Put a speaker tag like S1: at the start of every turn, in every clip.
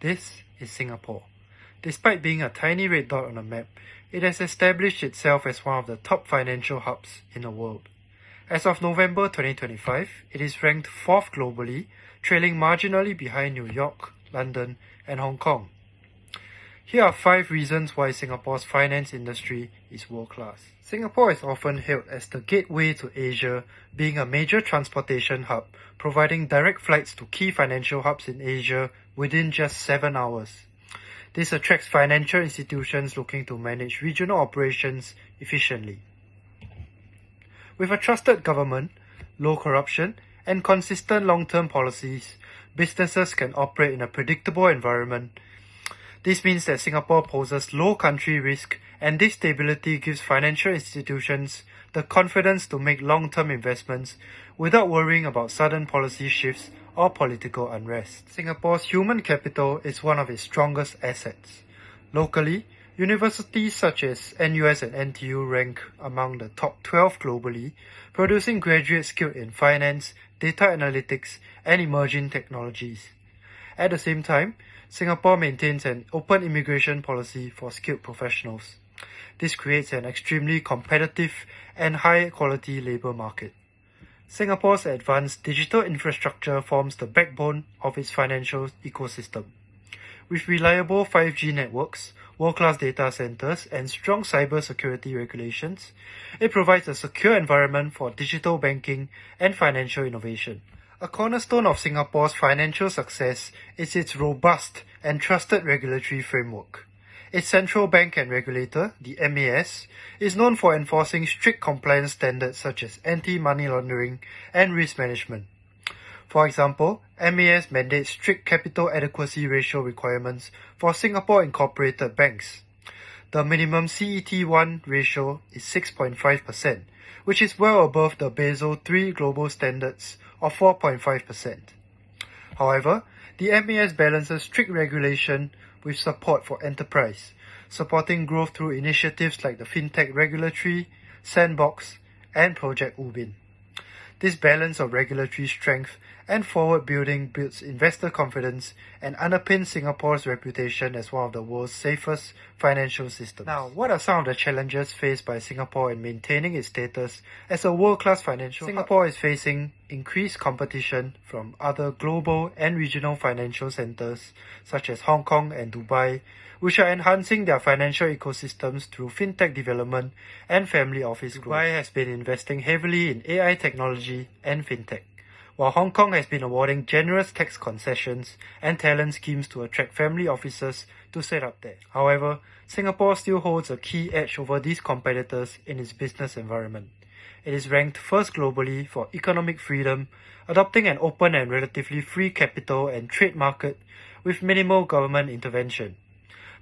S1: This is Singapore. Despite being a tiny red dot on a map, it has established itself as one of the top financial hubs in the world. As of November 2025, it is ranked 4th globally, trailing marginally behind New York, London, and Hong Kong. Here are 5 reasons why Singapore's finance industry is world-class. Singapore is often hailed as the gateway to Asia, being a major transportation hub, providing direct flights to key financial hubs in Asia within just 7 hours. This attracts financial institutions looking to manage regional operations efficiently. With a trusted government, low corruption, and consistent long-term policies, businesses can operate in a predictable environment. This means that Singapore poses low country risk, and this stability gives financial institutions the confidence to make long-term investments without worrying about sudden policy shifts or political unrest. Singapore's human capital is one of its strongest assets. Locally, universities such as NUS and NTU rank among the top 12 globally, producing graduates skilled in finance, data analytics, and emerging technologies. At the same time, Singapore maintains an open immigration policy for skilled professionals. This creates an extremely competitive and high-quality labour market. Singapore's advanced digital infrastructure forms the backbone of its financial ecosystem. With reliable 5G networks, world-class data centres, and strong cybersecurity regulations, it provides a secure environment for digital banking and financial innovation. A cornerstone of Singapore's financial success is its robust and trusted regulatory framework. Its central bank and regulator, the MAS, is known for enforcing strict compliance standards such as anti-money laundering and risk management. For example, MAS mandates strict capital adequacy ratio requirements for Singapore incorporated banks. The minimum CET1 ratio is 6.5%, which is well above the Basel III global standards of 4.5%. However, the MAS balances strict regulation with support for enterprise, supporting growth through initiatives like the FinTech Regulatory, Sandbox, and Project Ubin. This balance of regulatory strength and forward building builds investor confidence and underpins Singapore's reputation as one of the world's safest financial systems. Now, what are some of the challenges faced by Singapore in maintaining its status as a world-class financial hub? Singapore is facing increased competition from other global and regional financial centres such as Hong Kong and Dubai, which are enhancing their financial ecosystems through fintech development and family office growth. Dubai has been investing heavily in AI technology and fintech, while Hong Kong has been awarding generous tax concessions and talent schemes to attract family offices to set up there. However, Singapore still holds a key edge over these competitors in its business environment. It is ranked first globally for economic freedom, adopting an open and relatively free capital and trade market with minimal government intervention.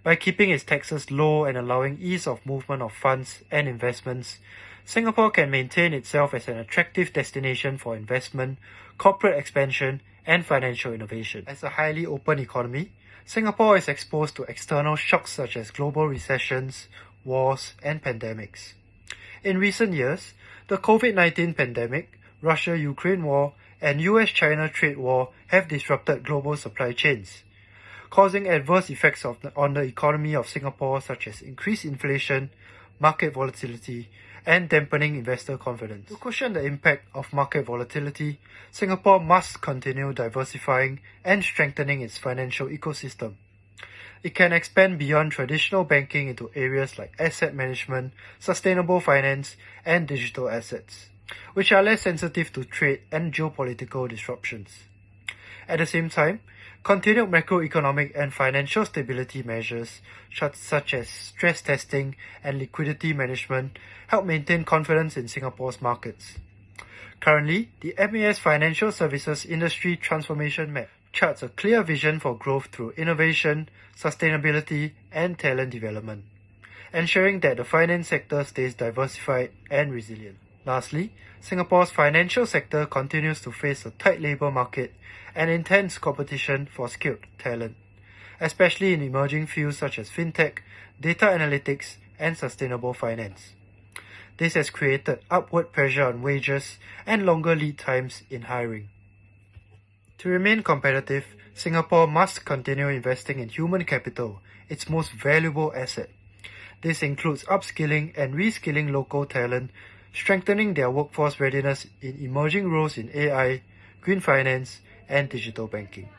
S1: By keeping its taxes low and allowing ease of movement of funds and investments, Singapore can maintain itself as an attractive destination for investment, corporate expansion, and financial innovation. As a highly open economy, Singapore is exposed to external shocks such as global recessions, wars, and pandemics. In recent years, the COVID-19 pandemic, Russia-Ukraine war, and US-China trade war have disrupted global supply chains, causing adverse effects on the economy of Singapore such as increased inflation, market volatility, and dampening investor confidence. To cushion the impact of market volatility, Singapore must continue diversifying and strengthening its financial ecosystem. It can expand beyond traditional banking into areas like asset management, sustainable finance, and digital assets, which are less sensitive to trade and geopolitical disruptions. At the same time, continued macroeconomic and financial stability measures, such as stress testing and liquidity management, help maintain confidence in Singapore's markets. Currently, the MAS Financial Services Industry Transformation Map charts a clear vision for growth through innovation, sustainability, and talent development, ensuring that the finance sector stays diversified and resilient. Lastly, Singapore's financial sector continues to face a tight labour market and intense competition for skilled talent, especially in emerging fields such as fintech, data analytics, and sustainable finance. This has created upward pressure on wages and longer lead times in hiring. To remain competitive, Singapore must continue investing in human capital, its most valuable asset. This includes upskilling and reskilling local talent, strengthening their workforce readiness in emerging roles in AI, green finance, and digital banking.